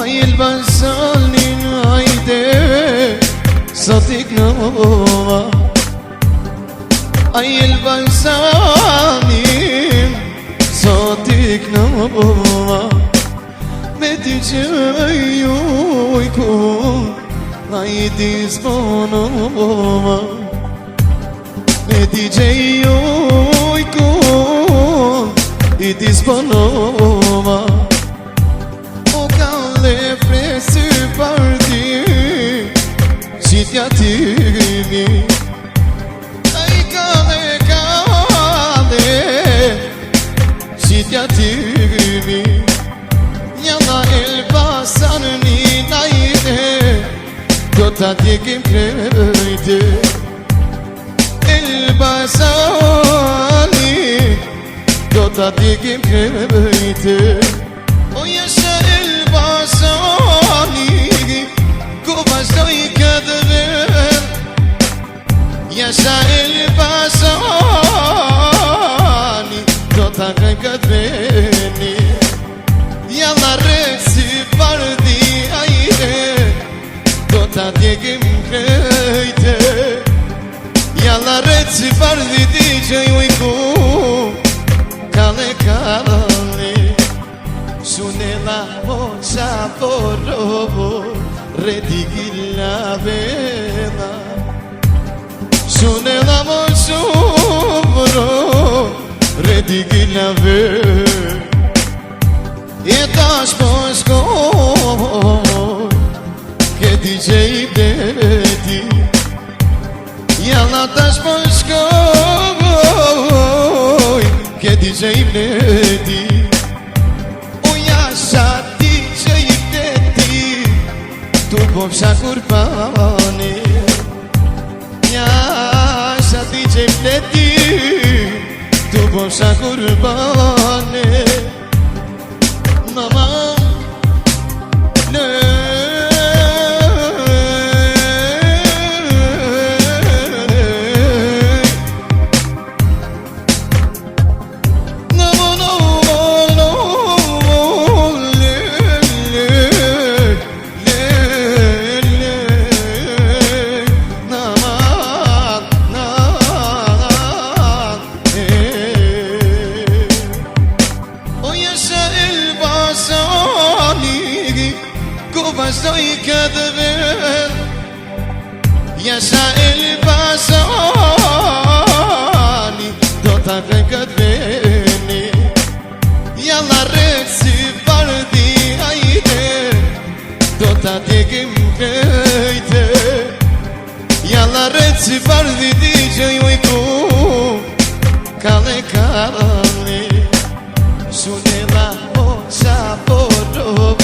Ma yelbasanin hayde satik nama Ay yelbasanin satik nama Medice uykun haydi zbanama Medice uykun haydi zbanama Le fresi parti Çityatimi Ay kale Çityatimi Yana el basanni nayde Dota dikim kredi El basanni Dota dikim kredi O yaşa el basani Ku vazhdoj këtë vend Yaşa el basani Do ta krejm këtë vendi Jalla rrët si pardi ajde Do ta djegim krejte Jalla rrët si pardi di që ujku Kale kale Sunela moça porovo redigila vela Sunela moça porovo redigila vela E tash po shkoj Ke DJ Bledi Jalla tash po shkoj Ke DJ Bledi Popsha kurbani Jasha DJ Bledi Tu popsha kurbani Naman Vazhdoj këtë vend Jasha el basani Do ta krejm këtë vendi Jalla rrët si pardi ajde Do ta djegim krejte Jalla rrët si pardi di që ujku Kale kale Sunela moça porovo